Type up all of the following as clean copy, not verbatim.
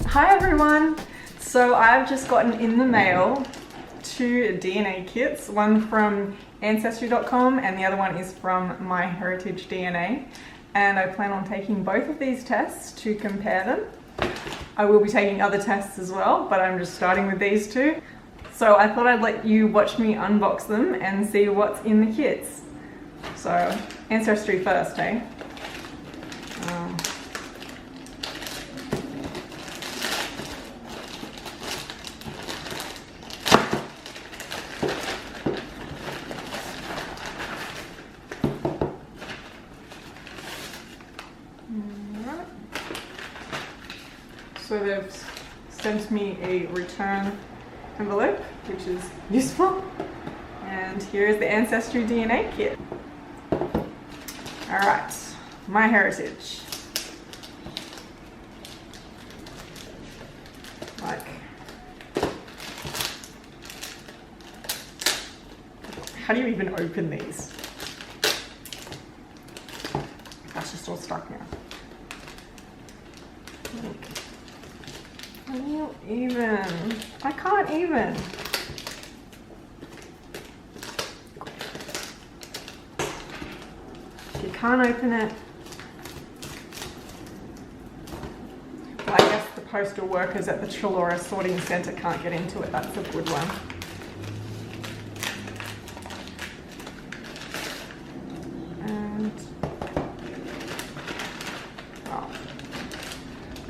Hi everyone! So I've just gotten in the mail 2 DNA kits, one from Ancestry.com and the other one is from MyHeritage DNA, and I plan on taking both of these tests to compare them. I will be taking other tests as well, but I'm just starting with these 2. So I thought I'd let you watch me unbox them and see what's in the kits. So Ancestry first, hey? So they've sent me a return envelope, which is useful. And here is the Ancestry DNA kit. Alright, MyHeritage. How do you even open these? That's just all stuck now. Can you even? I can't even. You can't open it. Well, I guess the postal workers at the Trelawney sorting centre can't get into it. That's a good one.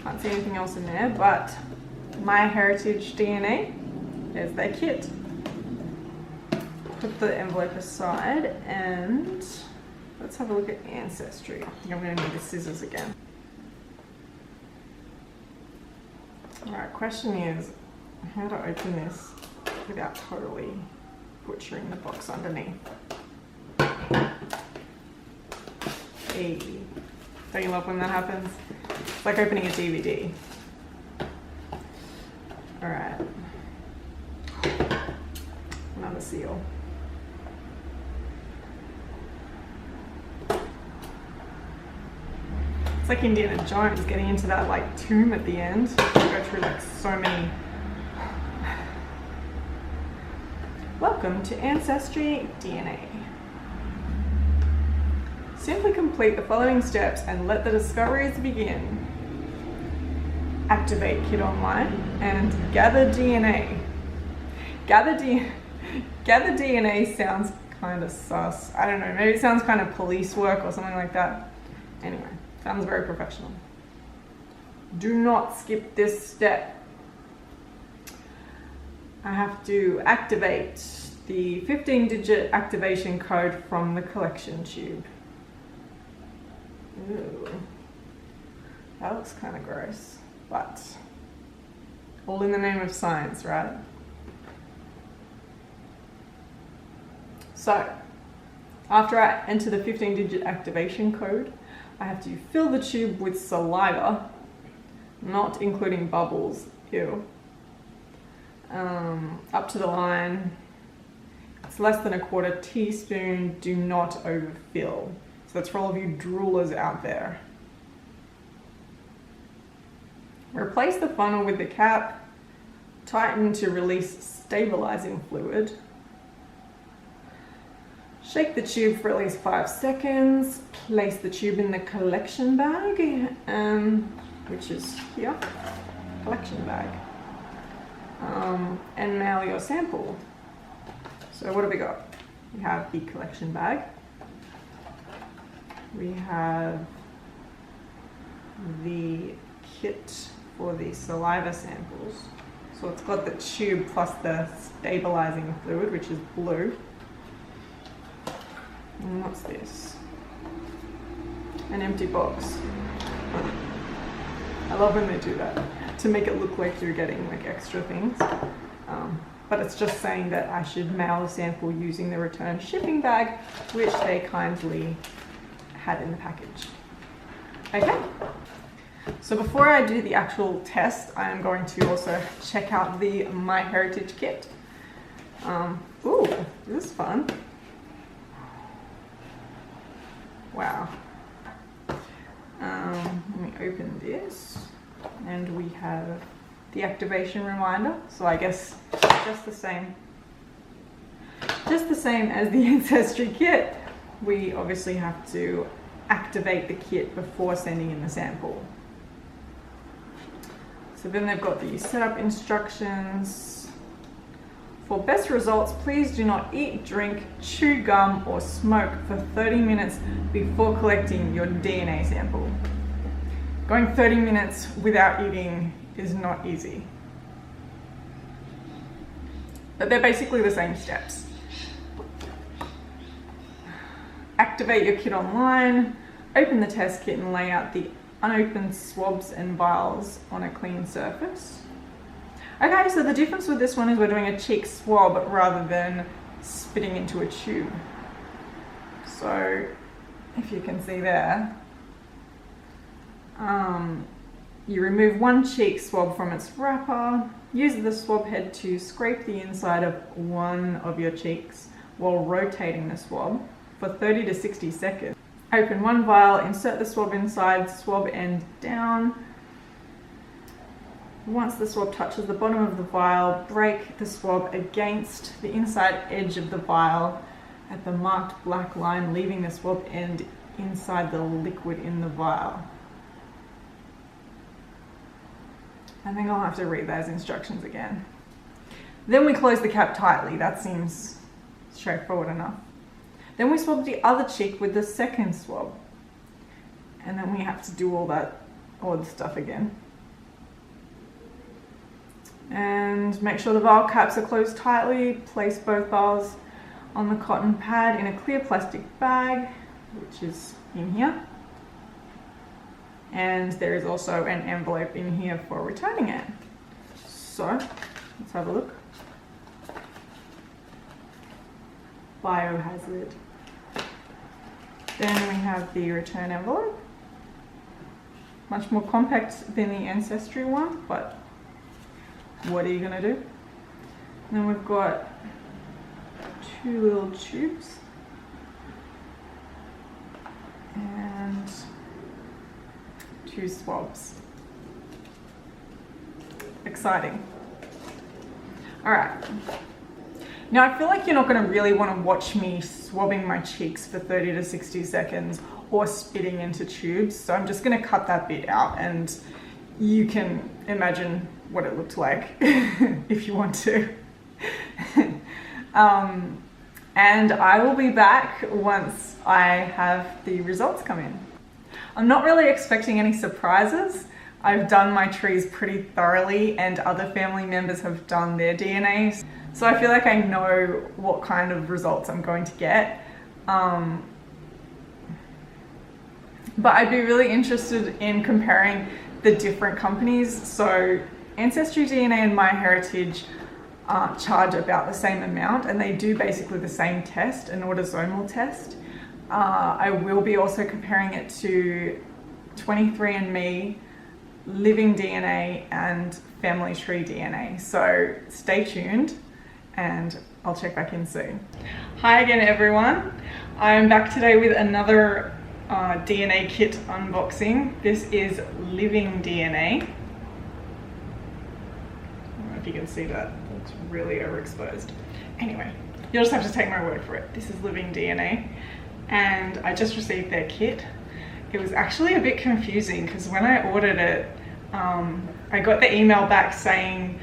Can't see anything else in there, but MyHeritage DNA, there's their kit. Put the envelope aside and let's have a look at Ancestry. I think I'm going to need the scissors again. Alright, question is how to open this without totally butchering the box underneath. Hey, don't you love when that happens? It's like opening a DVD. Alright. Another seal. It's like Indiana Jones getting into that like tomb at the end. You go through like so many. Welcome to Ancestry DNA. Simply complete the following steps and let the discoveries begin. Activate Kit Online and gather DNA. Gather DNA sounds kind of sus. I don't know, maybe it sounds kind of police work or something like that. Anyway, sounds very professional. Do not skip this step. I have to activate the 15-digit activation code from the collection tube. Ooh, that looks kind of gross, but all in the name of science, right? So, after I enter the 15-digit activation code, I have to fill the tube with saliva, not including bubbles, ew. Up to the line. It's less than 1/4 teaspoon, do not overfill. So that's for all of you droolers out there. Replace the funnel with the cap, tighten to release stabilizing fluid. Shake the tube for at least 5 seconds. Place the tube in the collection bag, which is here, collection bag. And mail your sample. So what have we got? We have the collection bag. We have the kit for the saliva samples. So it's got the tube plus the stabilizing fluid, which is blue. And what's this? An empty box. I love when they do that, to make it look like you're getting like extra things. But it's just saying that I should mail the sample using the return shipping bag, which they kindly had in the package. Okay, so before I do the actual test, I am going to also check out the MyHeritage kit. Ooh, this is fun. Wow. Let me open this, and we have the activation reminder. So I guess just the same as the Ancestry kit. We obviously have to activate the kit before sending in the sample. So then they've got the setup instructions. For best results, please do not eat, drink, chew gum, or smoke for 30 minutes before collecting your DNA sample. Going 30 minutes without eating is not easy. But they're basically the same steps. Activate your kit online, open the test kit and lay out the unopened swabs and vials on a clean surface. Okay, so the difference with this one is we're doing a cheek swab rather than spitting into a tube. So, if you can see there, you remove one cheek swab from its wrapper, use the swab head to scrape the inside of one of your cheeks while rotating the swab for 30 to 60 seconds. Open one vial, insert the swab inside, swab end down. Once the swab touches the bottom of the vial, break the swab against the inside edge of the vial at the marked black line, leaving the swab end inside the liquid in the vial. I think I'll have to read those instructions again. Then we close the cap tightly. That seems straightforward enough. Then we swab the other cheek with the second swab. And then we have to do all that odd stuff again. And make sure the vial caps are closed tightly. Place both vials on the cotton pad in a clear plastic bag, which is in here. And there is also an envelope in here for returning it. So, let's have a look. Biohazard. Then we have the return envelope. Much more compact than the Ancestry one, but what are you gonna do? And then we've got two little tubes and two swabs. Exciting. All right. Now I feel like you're not going to really want to watch me swabbing my cheeks for 30 to 60 seconds or spitting into tubes, so I'm just going to cut that bit out and you can imagine what it looked like if you want to. And I will be back once I have the results come in. I'm not really expecting any surprises. I've done my trees pretty thoroughly and other family members have done their DNA. So I feel like I know what kind of results I'm going to get. But I'd be really interested in comparing the different companies. So AncestryDNA and MyHeritage charge about the same amount and they do basically the same test, an autosomal test. I will be also comparing it to 23andMe, LivingDNA and FamilyTreeDNA. So stay tuned and I'll check back in soon. Hi again everyone. I'm back today with another DNA kit unboxing. This is LivingDNA. I don't know if you can see that, it's really overexposed. Anyway, you'll just have to take my word for it. This is LivingDNA and I just received their kit. It was actually a bit confusing because when I ordered it, I got the email back saying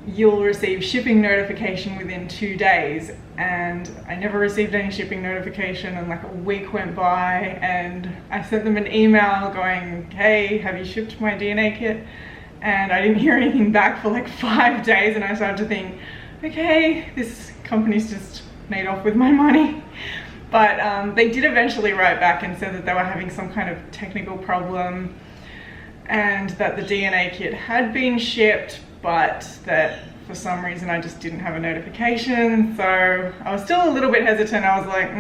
you'll receive shipping notification within 2 days, and I never received any shipping notification, and like a week went by and I sent them an email going, hey, have you shipped my DNA kit? And I didn't hear anything back for like 5 days and I started to think, okay, this company's just made off with my money. But they did eventually write back and said that they were having some kind of technical problem and that the DNA kit had been shipped, but that for some reason I just didn't have a notification. So I was still a little bit hesitant. I was like,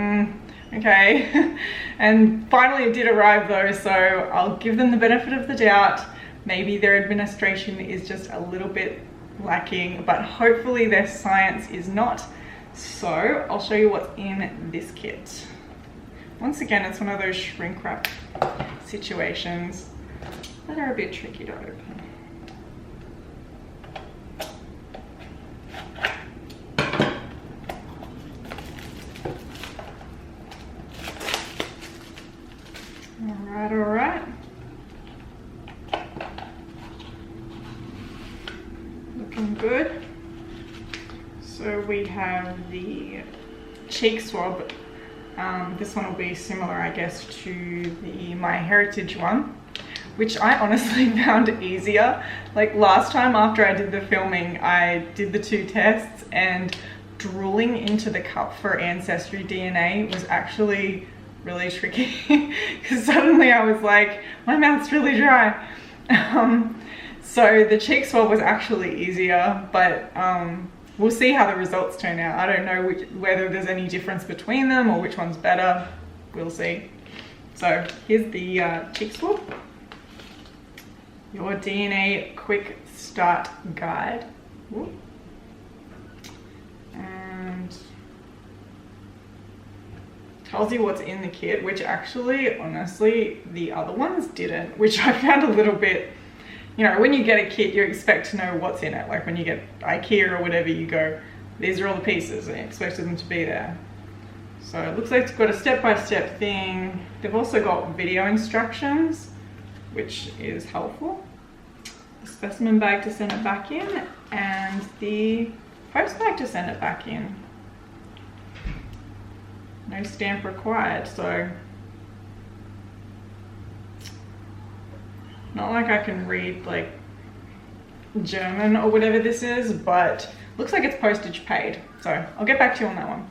okay. And finally it did arrive though, so I'll give them the benefit of the doubt. Maybe their administration is just a little bit lacking, but hopefully their science is not. So I'll show you what's in this kit. Once again, it's one of those shrink wrap situations that are a bit tricky to open. All right. Looking good. So we have the cheek swab. This one will be similar, I guess, to the MyHeritage one, which I honestly found easier. Like last time after I did the filming, I did the 2 tests, and drooling into the cup for Ancestry DNA was actually really tricky because suddenly I was like, my mouth's really dry. So the cheek swab was actually easier, but we'll see how the results turn out. I don't know whether there's any difference between them or which one's better. We'll see. So here's the cheek swab. Your DNA quick start guide. Ooh. And tells you what's in the kit, which actually, honestly, the other ones didn't, which I found a little bit, you know, when you get a kit, you expect to know what's in it. Like when you get IKEA or whatever, you go, these are all the pieces, and you expected them to be there. So it looks like it's got a step-by-step thing. They've also got video instructions, which is helpful. The specimen bag to send it back in, and the post bag to send it back in. No stamp required, so not like I can read like German or whatever this is, but looks like it's postage paid. So I'll get back to you on that one.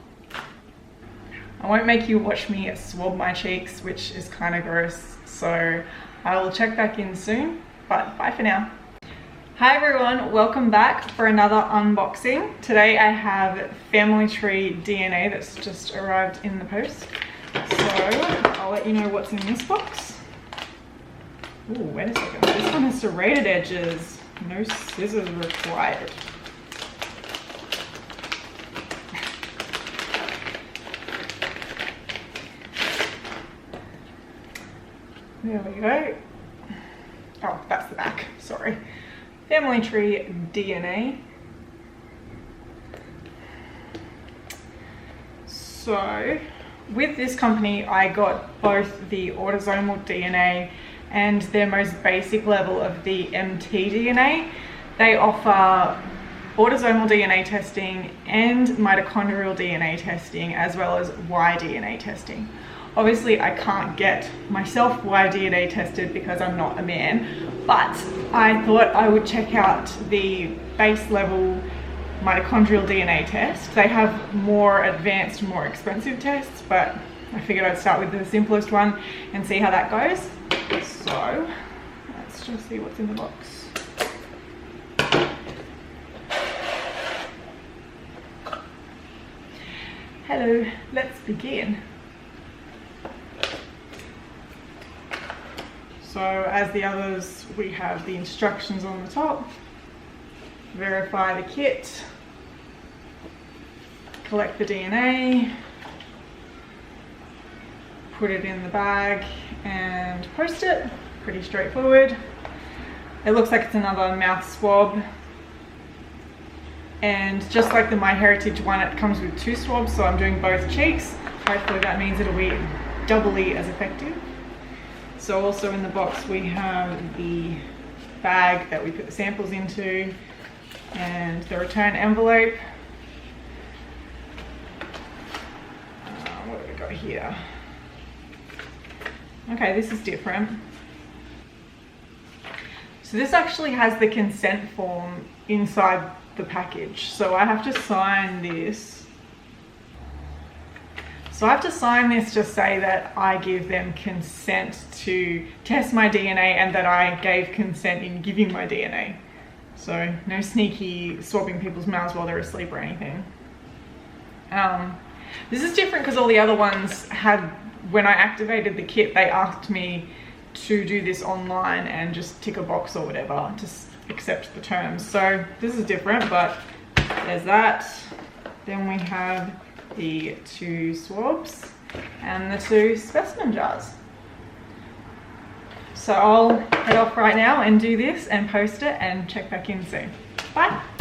I won't make you watch me swab my cheeks, which is kind of gross. So I will check back in soon, but bye for now. Hi everyone, welcome back for another unboxing. Today I have FamilyTreeDNA that's just arrived in the post. So I'll let you know what's in this box. Ooh, wait a second. This one has serrated edges. No scissors required. There we go. Oh, that's the back. Sorry. FamilyTreeDNA. So with this company, I got both the autosomal DNA and their most basic level of the mtDNA. They offer autosomal DNA testing and mitochondrial DNA testing, as well as Y-DNA testing. Obviously, I can't get myself Y-DNA tested because I'm not a man, but I thought I would check out the base level mitochondrial DNA test. They have more advanced, more expensive tests, but I figured I'd start with the simplest one and see how that goes. So let's just see what's in the box. Hello, let's begin. So as the others, we have the instructions on the top. Verify the kit. Collect the DNA. Put it in the bag and post it. Pretty straightforward. It looks like it's another mouth swab. And just like the MyHeritage one, it comes with 2 swabs, so I'm doing both cheeks. Hopefully that means it'll be doubly as effective. So also in the box we have the bag that we put the samples into and the return envelope. What have we got here? Okay, this is different. So this actually has the consent form inside the package. So I have to sign this. So I have to sign this to say that I give them consent to test my DNA and that I gave consent in giving my DNA. So no sneaky swabbing people's mouths while they're asleep or anything. This is different because all the other ones had, when I activated the kit, they asked me to do this online and just tick a box or whatever to accept the terms. So this is different, but there's that. Then we have the 2 swabs and the 2 specimen jars. So I'll head off right now and do this and post it and check back in soon. Bye.